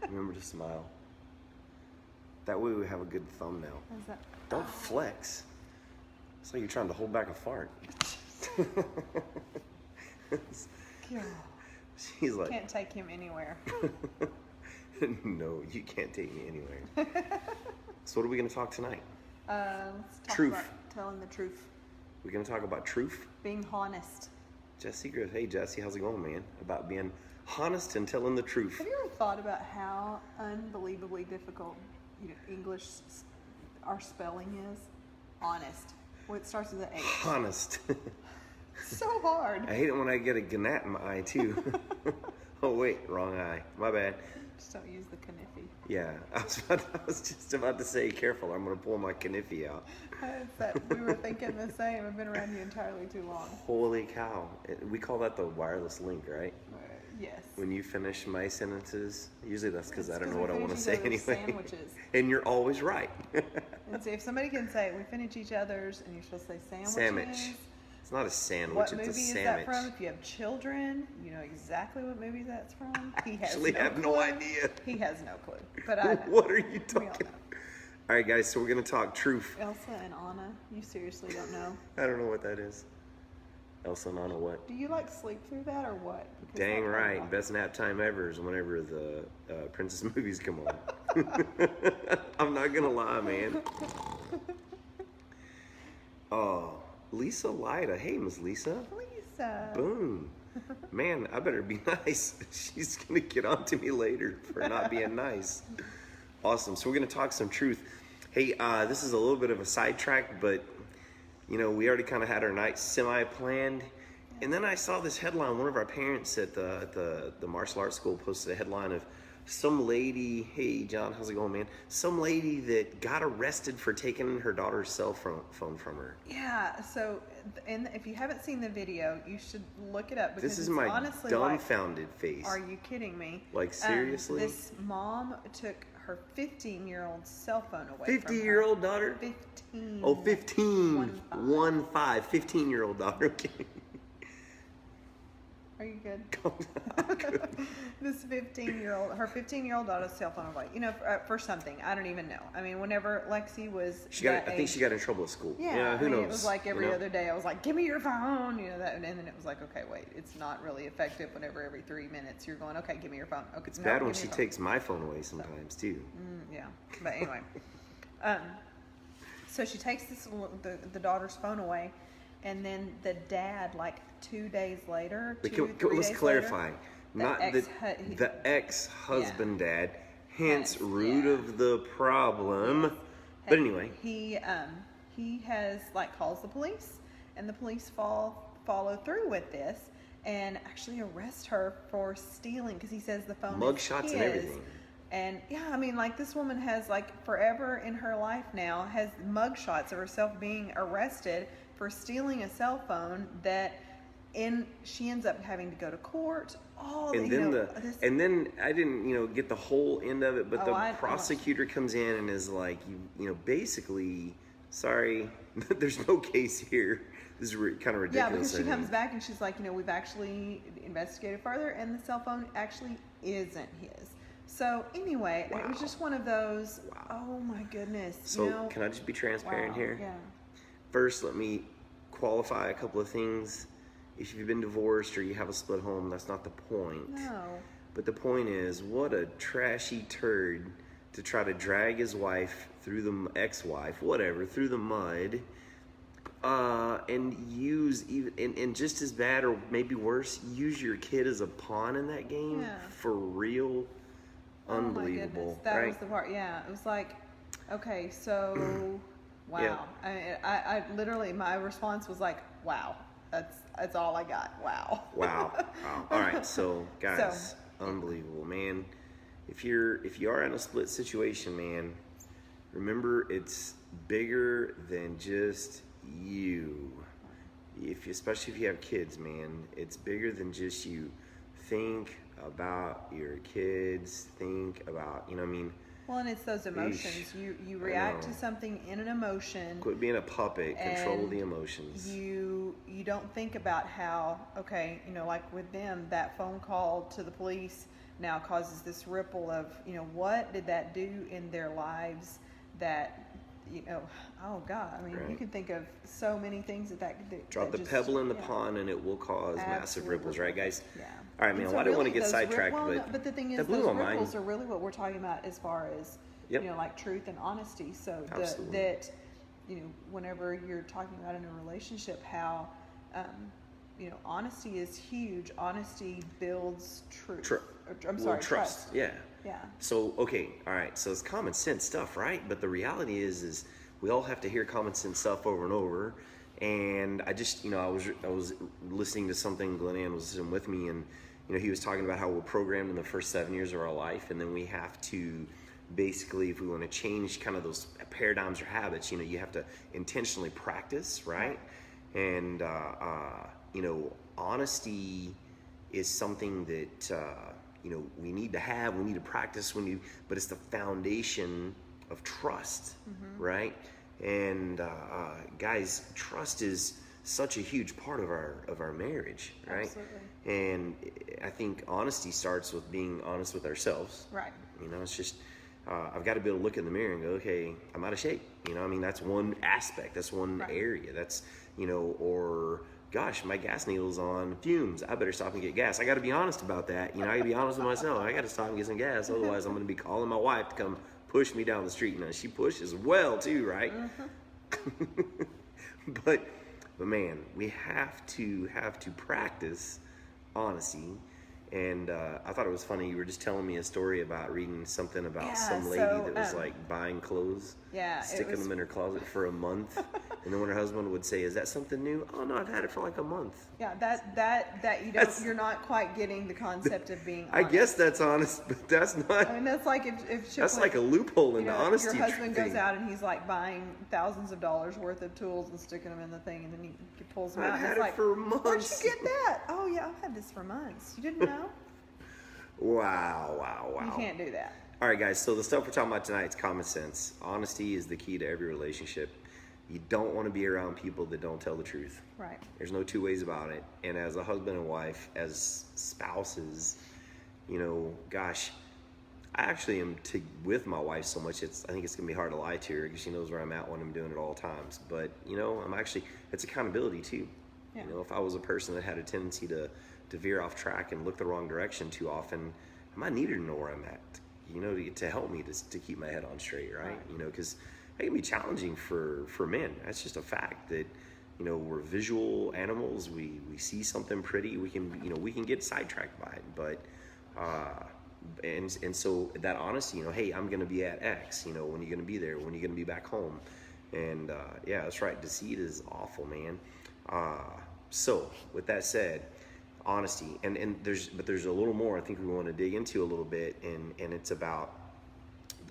Remember to smile. That way we have a good thumbnail. How's that? Don't flex. It's like you're trying to hold back a fart. God. She's like, Can't take him anywhere. no, you can't take me anywhere. So what are we going to talk tonight? Let's talk Truth. about telling the truth. We're going to talk about truth. Being honest. Jesse Griff. Hey, Jesse, how's it going, man? About being honest and telling the truth. Have you ever thought about how unbelievably difficult English, our spelling is? Honest. Well, it starts with an H. Honest. So hard. I hate it when I get a gnat in my eye, too. Oh, wait, wrong eye. My bad. Just don't use the kniffy. Yeah, I was just about to say, careful, I'm going to pull my kniffy out. We were thinking the same. I've been around you entirely too long. Holy cow. We call that the wireless link, right? Yes. When you finish my sentences, usually that's because I It's don't know 'cause what I we want to finish say each anyway. other's sandwiches. And you're always right. And see, if somebody can say, we finish each other's, and you're supposed to say sandwiches. Sandwich. It's not a sandwich, What it's a movie is sandwich. that from? If you have children, you know exactly what movie that's from. He has Actually, no have clue. no idea. He has no clue. But I know. What are you We talking all about? know. All right, guys, so we're going to talk truth. Elsa and Anna, you seriously don't know? I don't know what that is. Elsa and Anna, what? Do you like sleep through that or what? Because Dang I- right. Best nap time ever is whenever the princess movies come on. I'm not going to lie, man. Oh, Lisa Lida. Hey, Miss Lisa. Lisa. Boom. Man, I better be nice. She's going to get on to me later for not being nice. Awesome. So we're going to talk some truth. Hey, this is a little bit of a sidetrack, but, you know, we already kind of had our night semi-planned. And then I saw this headline. One of our parents at the martial arts school posted a headline of some lady, hey, John, how's it going, man? Some lady that got arrested for taking her daughter's cell phone from her. Yeah, so and if you haven't seen the video, you should look it up because This is it's my honestly dumbfounded face. Are you kidding me? Like, seriously? This mom took her 15-year-old cell phone away. 50-year-old daughter? 15. Oh, 15. 1-5. 1-5. 15-year-old daughter. Okay. Are you good? Good. This 15-year-old, her 15-year-old daughter's cell phone away. You know, for something. I don't even know. I mean, whenever Lexi was I think she got in trouble at school. Yeah, who I mean, knows? it was like every you know? other day I was like, give me your phone, you know, that, and then it was like, okay, wait, it's not really effective whenever every 3 minutes you're going, okay, give me your phone. Okay, It's bad when she takes my phone away sometimes, too. Yeah, but anyway. So she takes the daughter's phone away, and then the dad, like 2 days later, Let's clarify. Not the ex-husband dad, hence Yes, root yeah. of the problem. But anyway, he has calls the police, and the police follow through with this and actually arrest her for stealing because he says the phone mugshots is and everything. And yeah, I mean, like this woman has forever in her life now has mugshots of herself being arrested for stealing a cell phone she ends up having to go to court. And then I didn't, get the whole end of it, but the prosecutor comes in and is like, basically, sorry, there's no case here. This is kind of ridiculous. Yeah, because she comes back and she's like, we've actually investigated further, and the cell phone actually isn't his. So anyway, Wow. It was just one of those. Wow. Oh my goodness. So can I just be transparent here? Yeah. First, let me qualify a couple of things. If you've been divorced or you have a split home, that's not the point. No. But the point is, what a trashy turd to try to drag his wife through the ex-wife, whatever, through the mud, and use and just as bad or maybe worse, use your kid as a pawn in that game. Yeah. For real. Unbelievable. Oh my goodness. That right? was the part. Yeah, it was like, okay, so wow. Yeah. I literally my response was like, wow. That's all I got. Wow. Wow. All right, so guys, unbelievable, man. If you are in a split situation, man, remember it's bigger than just you. Especially if you have kids, man, it's bigger than just you. Think about your kids. Think about, Well, and it's those emotions. You react to something in an emotion. Quit being a puppet. Control the emotions. You don't think about how, okay, like with them, that phone call to the police now causes this ripple of, what did that do in their lives that, oh God, I mean, right. You can think of so many things that drop the pebble in the pond and it will cause massive ripples, right, guys? Yeah. All right, man. Well, I didn't want to get sidetracked, but the thing is, those ripples are really what we're talking about as far as like truth and honesty. So that whenever you're talking about in a relationship, how honesty is huge. Honesty builds truth. I'm sorry, trust. Yeah. Yeah. So okay, all right. So it's common sense stuff, right? But the reality is we all have to hear common sense stuff over and over. And I just, I was listening to something. Glenn was listening with me, and he was talking about how we're programmed in the first 7 years of our life, and then we have to basically, if we want to change kind of those paradigms or habits, you have to intentionally practice, right? And honesty is something that we need to have, we need to practice, but it's the foundation of trust, right? And guys, trust is such a huge part of our marriage, right? Absolutely. And I think honesty starts with being honest with ourselves. Right. It's just I've got to be able to look in the mirror and go, okay, I'm out of shape. That's one aspect. That's one area. That's or gosh, my gas needle's on fumes. I better stop and get gas. I got to be honest about that. I got to be honest with myself. I got to stop and get some gas. Otherwise, I'm going to be calling my wife to come push me down the street. Now she pushes well too, right? But man, we have to practice honesty. And I thought it was funny. You were just telling me a story about reading something about some lady that was like buying clothes, sticking them in her closet for a month, and then when her husband would say, "Is that something new?" "Oh no, I've had it for like a month." Yeah, that you don't. You're not quite getting the concept of being honest. I guess that's honest, but that's not. I mean, that's like if that's like a loophole in the honesty. Your husband goes out and he's like buying thousands of dollars worth of tools and sticking them in the thing, and then he pulls them out. I've had it like, for months. Where'd you get that? Oh yeah, I've had this for months. You didn't know? Wow. You can't do that. All right, guys. So the stuff we're talking about tonight is common sense. Honesty is the key to every relationship. You don't want to be around people that don't tell the truth. Right. There's no two ways about it. And as a husband and wife, as spouses, gosh, I actually am with my wife so much. I think it's gonna be hard to lie to her because she knows where I'm at when I'm doing it all times. But it's accountability too. Yeah. If I was a person that had a tendency to veer off track and look the wrong direction too often, I might need her to know where I'm at, to help me to keep my head on straight, right? Because it can be challenging for men. That's just a fact that, we're visual animals. We see something pretty, we can get sidetracked by it. But and so that honesty, hey, I'm gonna be at X, when you're gonna be there, when you're gonna be back home. And yeah, that's right, deceit is awful, man. So with that said, honesty, and there's a little more I think we want to dig into a little bit, and it's about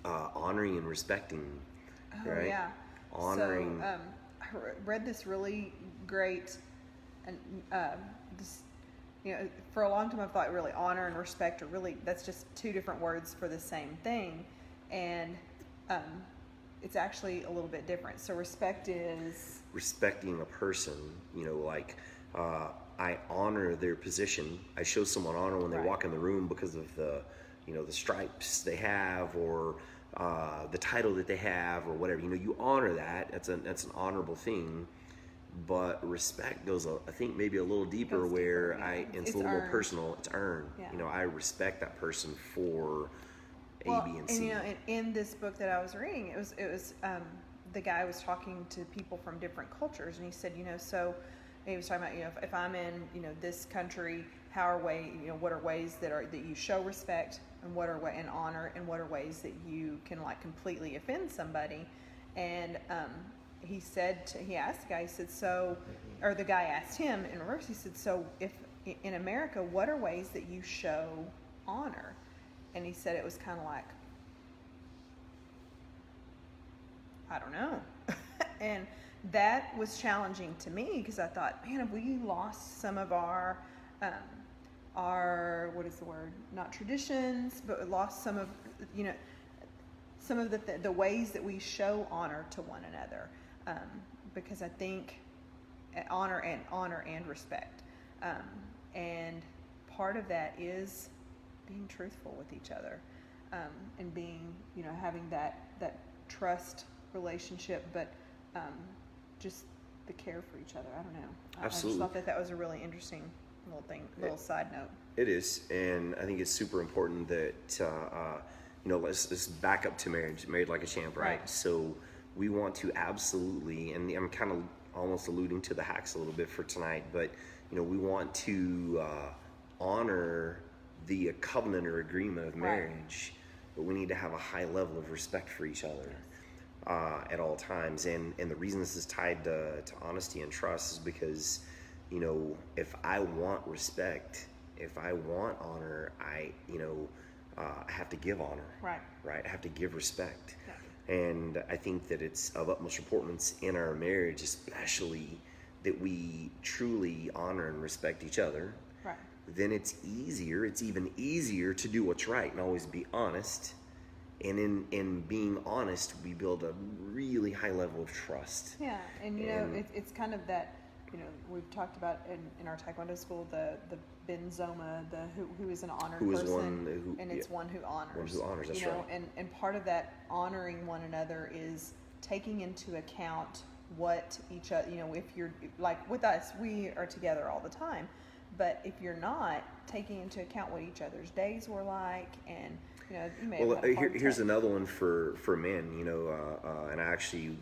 honoring and respecting. Right? Yeah. Honoring. So, I read this really great, and this, for a long time I thought really honor and respect are really, that's just two different words for the same thing, and it's actually a little bit different. So respect is respecting a person, I honor their position. I show someone honor when they walk in the room because of the stripes they have, or the title that they have, or whatever. You honor that. That's an honorable thing. But respect goes, I think, maybe a little deeper, where it's a little more personal. It's earned. Yeah. I respect that person for A, B, and C. And in this book that I was reading, it was the guy was talking to people from different cultures, and he said, so. He was talking about, if I'm in, this country, what are ways that you show respect, and what are and honor, and what are ways that you can completely offend somebody. And he asked the guy, he said, or the guy asked him in reverse, he said, so if in America, what are ways that you show honor? And he said it was kind of like, I don't know. And that was challenging to me, because I thought, man, have we lost some of our what is the word? Not traditions, but lost some of, some of the ways that we show honor to one another, because I think honor and respect, and part of that is being truthful with each other, and being, having that trust relationship, but just the care for each other. I don't know. Absolutely. I just thought that was a really interesting little side note. It is, and I think it's super important that let's back up to marriage, married like a champ, right? So we want to absolutely, and I'm kind of almost alluding to the hacks a little bit for tonight, but we want to honor the covenant or agreement of marriage, but we need to have a high level of respect for each other at all times. And the reason this is tied to honesty and trust is because, if I want respect, if I want honor, I have to give honor. Right? I have to give respect. Yeah. And I think that it's of utmost importance in our marriage, especially that we truly honor and respect each other. Right. Then it's even easier to do what's right and always be honest. And in being honest, we build a really high level of trust. Yeah, and it's kind of that, we've talked about in our Taekwondo school, the Benzoma, who is an honored person, it's one who honors. One who honors, that's right. And part of that honoring one another is taking into account what each other, if you're, like with us, we are together all the time, but if you're not taking into account what each other's days were like, and you may have had a hard time. Here's another one for men, and I actually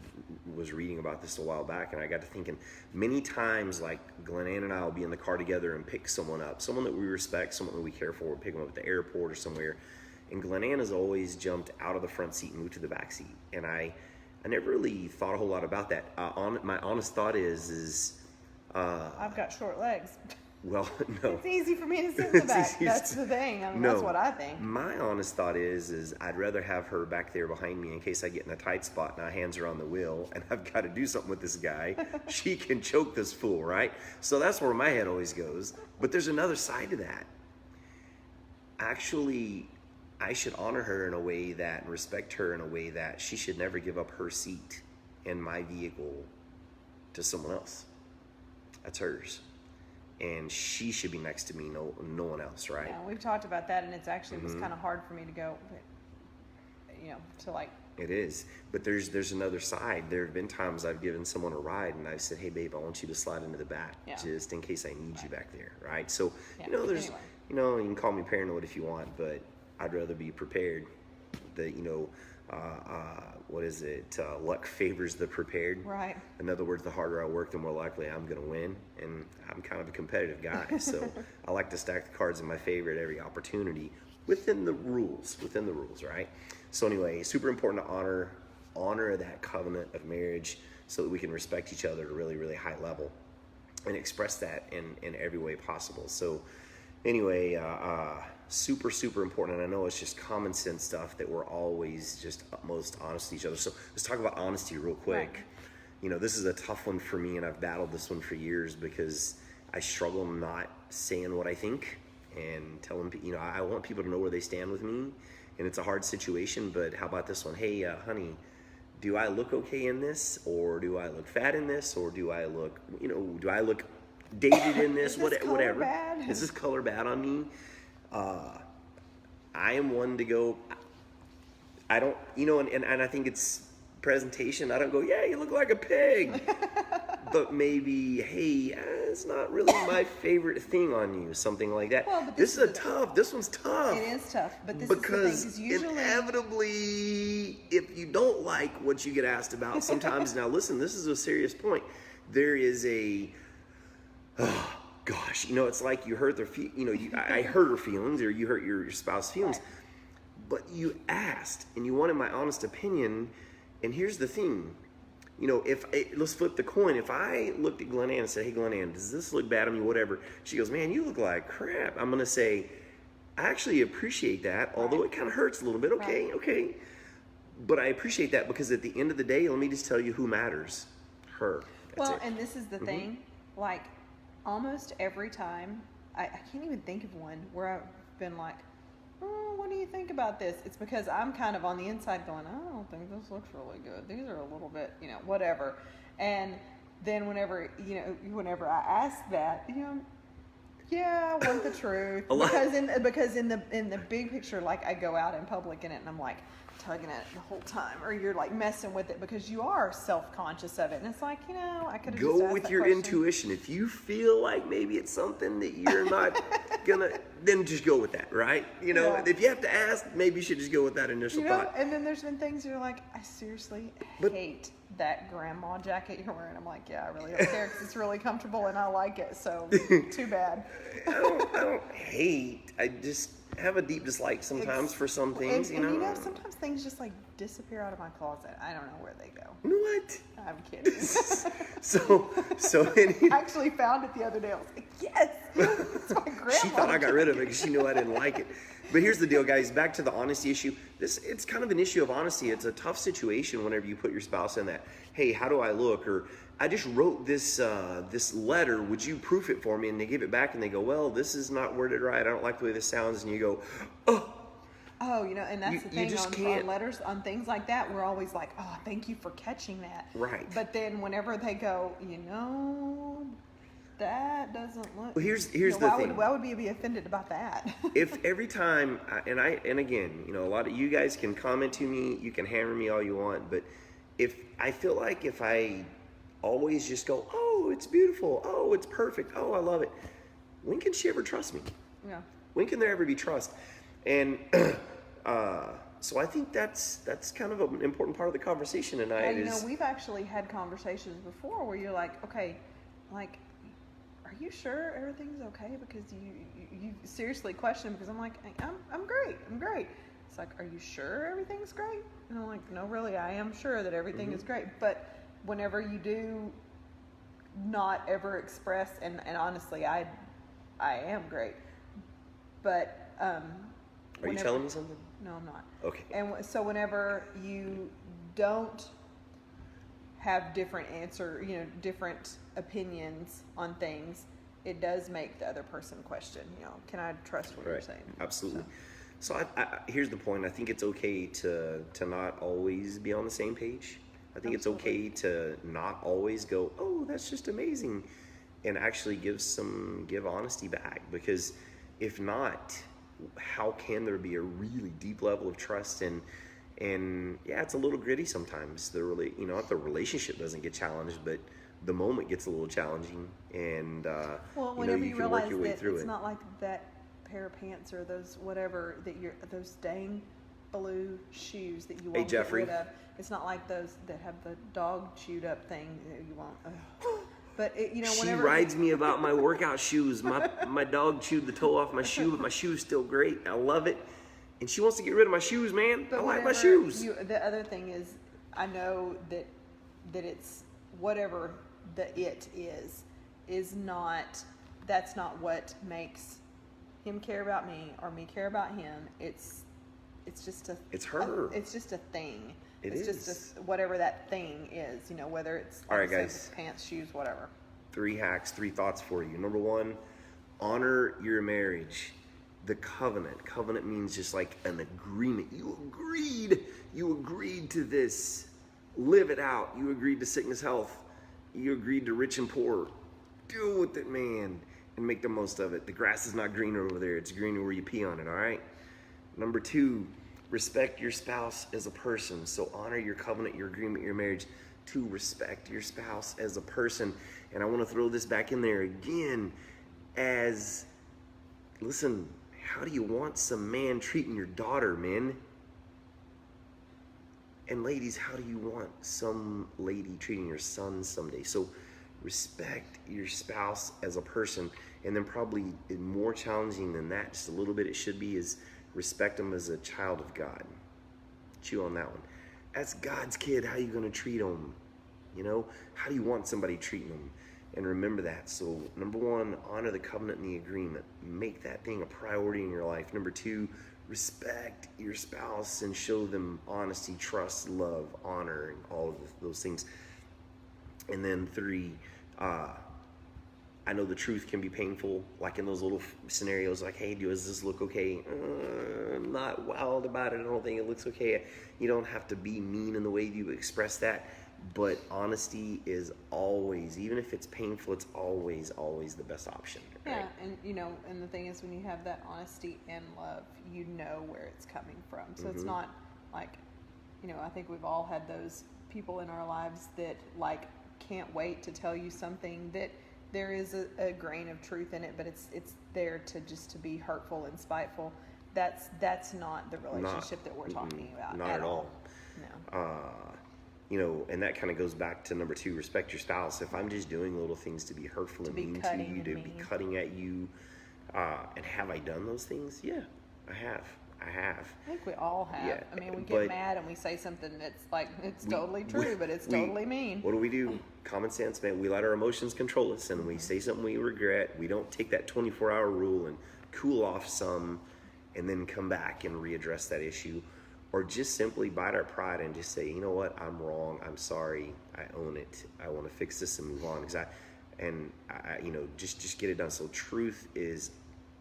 was reading about this a while back, and I got to thinking, many times, like Glenn Ann and I will be in the car together and pick someone up, someone that we respect, someone that we care for, we'll pick them up at the airport or somewhere, and Glenn Ann has always jumped out of the front seat and moved to the back seat, and I never really thought a whole lot about that. My honest thought is I've got short legs. Well, no. It's easy for me to sit in the back. That's the thing. That's what I think. My honest thought is I'd rather have her back there behind me in case I get in a tight spot and my hands are on the wheel and I've got to do something with this guy. She can choke this fool, right? So that's where my head always goes. But there's another side to that. Actually, I should honor her in a way that, and respect her in a way that she should never give up her seat in my vehicle to someone else. That's hers. And she should be next to me, no one else, right? Yeah, we've talked about that, and it's actually was kind of hard for me to go, to like. It is, but there's another side. There have been times I've given someone a ride, and I've said, "Hey, babe, I want you to slide into the back, just in case I need you back there," right? So, there's, you can call me paranoid if you want, but I'd rather be prepared. That what is it? Luck favors the prepared. Right. In other words, the harder I work, the more likely I'm going to win. And I'm kind of a competitive guy, so I like to stack the cards in my favor at every opportunity within the rules, right? So anyway, super important to honor that covenant of marriage so that we can respect each other at a really, really high level and express that in every way possible. So anyway, super, super important. And I know it's just common sense stuff that we're always just utmost honest to each other. So let's talk about honesty real quick. Right. This is a tough one for me, and I've battled this one for years because I struggle not saying what I think and telling, I want people to know where they stand with me, and it's a hard situation, but how about this one? Hey, honey, do I look okay in this, or do I look fat in this, or do I look, do I look dated in this, whatever. Bad? Is this color bad on me? I am one to go, I don't, and I think it's presentation. I don't go, yeah, you look like a pig. But maybe, hey, it's not really my favorite thing on you, something like that. Well, this one's tough. It is tough, but this because is the thing, usually inevitably, if you don't like what you get asked about, sometimes, now listen, this is a serious point. There is oh gosh, it's like you hurt I hurt her feelings, or you hurt your spouse's feelings, right. But you asked and you wanted my honest opinion. And here's the thing, let's flip the coin. If I looked at Glenn Ann and said, hey, Glenn Ann, does this look bad on me, whatever? She goes, man, you look like crap. I'm going to say, I actually appreciate that, although it kind of hurts a little bit. Okay. But I appreciate that because at the end of the day, let me just tell you who matters. Her. That's it. And this is the thing, like almost every time, I can't even think of one where I've been like, oh, what do you think about this? It's because I'm kind of on the inside going, I don't think this looks really good. These are a little bit, whatever. And then whenever I ask that, yeah, I want the truth. Because in the big picture, like I go out in public in it and I'm like tugging at it the whole time, or you're like messing with it because you are self-conscious of it, and it's like, I could have just Go asked with that your question. intuition. If you feel like maybe it's something that you're not gonna, then just go with that, right? Yeah. If you have to ask, maybe you should just go with that initial thought. And then there's been things you're like, I seriously hate that grandma jacket you're wearing. I'm like, yeah, I really don't care because it's really comfortable and I like it. So too bad. I don't hate. I just have a deep dislike sometimes for some things. And sometimes things just like disappear out of my closet. I don't know where they go. What? I'm kidding. I actually found it the other day. I was like, yes, it's my grandma. She thought I got rid of it because she knew I didn't like it. But here's the deal, guys. Back to the honesty issue. It's kind of an issue of honesty. It's a tough situation whenever you put your spouse in that. Hey, how do I look? Or I just wrote this letter. Would you proof it for me? And they give it back and they go, well, this is not worded right. I don't like the way this sounds. And you go, oh. Oh, and that's the thing on letters, on things like that, we're always like, oh, thank you for catching that. Right. But then whenever they go, that doesn't look. Well, here's the thing. Why would you be offended about that? If every time, and again, a lot of you guys can comment to me, you can hammer me all you want, but if I feel like if I always just go, oh, it's beautiful, oh, it's perfect, oh, I love it, when can she ever trust me? Yeah. When can there ever be trust? And so I think that's kind of an important part of the conversation tonight. We've actually had conversations before where you're like, okay, like, are you sure everything's okay? Because you seriously question, because I'm like, I'm great. It's like, are you sure everything's great? And I'm like, no, really, I am sure that everything is great. But whenever you do not ever express, and honestly, I am great. But are you telling me something? No, I'm not. Okay. And so whenever you don't have different different opinions on things, it does make the other person question, can I trust what you're saying? Absolutely. So I here's the point. I think it's okay to not always be on the same page. I think it's okay to not always go, oh, that's just amazing, and actually give honesty back, because if not, how can there be a really deep level of trust? And yeah, it's a little gritty sometimes. The relationship doesn't get challenged, but the moment gets a little challenging, and whenever you can realize work your way that through it's it. not like that pair of pants or those whatever those dang blue shoes that you won't get rid of. It's not like those that have the dog chewed up thing that you won't. But she rides me about my workout shoes. My dog chewed the toe off my shoe, but my shoe's still great. I love it, and she wants to get rid of my shoes, man. I like my shoes. The other thing is, I know that it's whatever the it is not. That's not what makes him care about me or me care about him. It's just a. It's her. It's just a thing. It's just whatever that thing is, whether it's all right, guys. Pants, shoes, whatever. 3 hacks, 3 thoughts for you. Number 1, honor your marriage. The covenant. Covenant means just like an agreement. You agreed to this. Live it out. You agreed to sickness, health. You agreed to rich and poor. Deal with it, man, and make the most of it. The grass is not greener over there. It's greener where you pee on it, all right? Number 2, respect your spouse as a person. So honor your covenant, your agreement, your marriage. 2, respect your spouse as a person. And I want to throw this back in there again listen, how do you want some man treating your daughter, men? And ladies, how do you want some lady treating your son someday? So respect your spouse as a person. And then probably more challenging than that, just a little bit it should be, is respect them as a child of God. Chew on that one. As God's kid, how are you going to treat them? How do you want somebody treating them? And remember that. So number 1, honor the covenant and the agreement. Make that thing a priority in your life. Number 2, respect your spouse and show them honesty, trust, love, honor, and all of those things. And then 3, I know the truth can be painful, like in those little scenarios, like, hey, does this look okay? I'm not wild about it. I don't think it looks okay. You don't have to be mean in the way you express that, but honesty is always, even if it's painful, it's always the best option. Right? Yeah, and you know, and the thing is, when you have that honesty and love, you know where it's coming from. So it's not like, you know, I think we've all had those people in our lives that like can't wait to tell you something that there is a grain of truth in it, but it's there to be hurtful and spiteful. That's not the relationship that we're talking about. Not at all. No. You know, and that kind of goes back to number 2, respect your spouse. If I'm just doing little things to be hurtful and mean to you, to be cutting at you, and have I done those things? Yeah, I have. I think we all have. Yeah, I mean, we get mad and we say something that's like, it's totally true, but it's totally mean. What do? Common sense, man. We let our emotions control us, and we say something we regret. We don't take that 24-hour rule and cool off some and then come back and readdress that issue. Or just simply bite our pride and just say, you know what, I'm wrong. I'm sorry. I own it. I want to fix this and move on. You know, just get it done. So truth is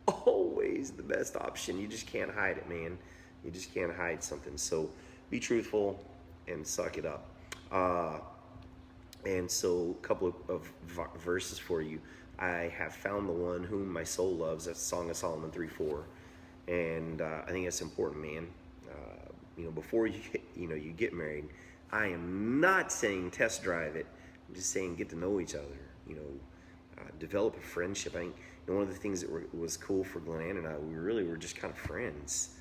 always the best option. You just can't hide it, man. You just can't hide something. So be truthful and suck it up. And so a couple of verses for you. I have found the one whom my soul loves. That's Song of Solomon 3:4. And I think that's important, man. You know, before you get married, I am not saying test drive it. I'm just saying get to know each other. You know, develop a friendship. I think one of the things that was cool for Glenn and I, we really were just kind of friends.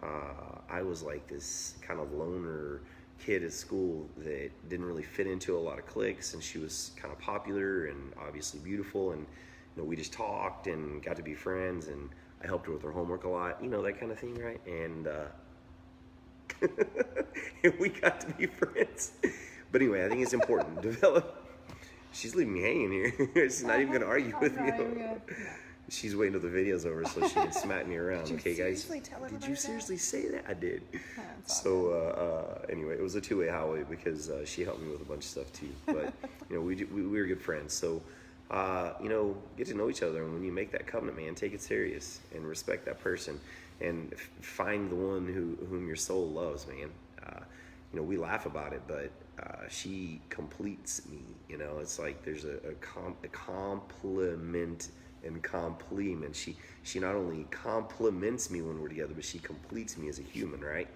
I was like this kind of loner kid at school that didn't really fit into a lot of cliques, and she was kind of popular and obviously beautiful, and you know, we just talked and got to be friends, and I helped her with her homework a lot, you know, that kind of thing, right? And and we got to be friends. But anyway, I think it's important to develop. She's leaving me hanging here. She's not even going to argue with me. She's waiting till the video's over so she can smack me around. Okay, guys? Did you seriously say that? I did. So anyway, it was a two-way highway because she helped me with a bunch of stuff too. But you know, we were good friends. So you know, get to know each other, and when you make that covenant, man, take it serious and respect that person, and find the one whom your soul loves, man. You know, we laugh about it, but she completes me. You know, it's like there's a compliment and complement. She not only compliments me when we're together, but she completes me as a human, right?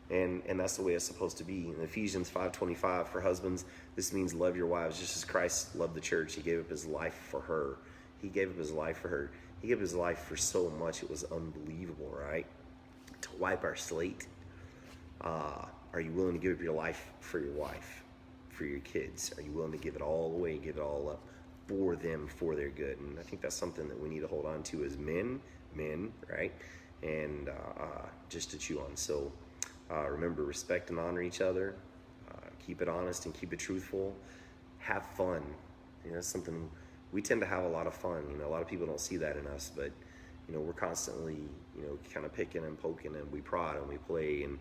And that's the way it's supposed to be. In Ephesians 5:25, for husbands, this means love your wives just as Christ loved the church. He gave up his life for her. He gave up his life for her. He gave his life for so much, it was unbelievable, right? To wipe our slate. Are you willing to give up your life for your wife, for your kids? Are you willing to give it all away, give it all up for them, for their good? And I think that's something that we need to hold on to as men, right? And just to chew on. So remember, respect and honor each other. Keep it honest and keep it truthful. Have fun. You know, that's something we tend to have a lot of fun. You know, a lot of people don't see that in us, but you know, we're constantly, you know, kind of picking and poking, and we prod and we play, and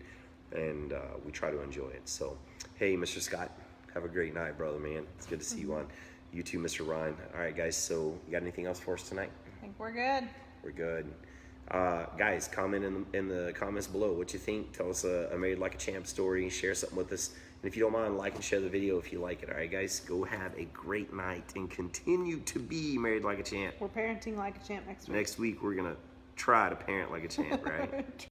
we try to enjoy it. So, hey, Mr. Scott, have a great night, brother, man. It's good to see you on. You too, Mr. Ryan. All right, guys, so you got anything else for us tonight? I think we're good. We're good. Guys, comment in the comments below what you think. Tell us a Married Like a Champ story. Share something with us. And if you don't mind, like and share the video if you like it. All right, guys, go have a great night and continue to be Married Like a Champ. We're parenting like a champ next week. Next week, we're going to try to parent like a champ, right?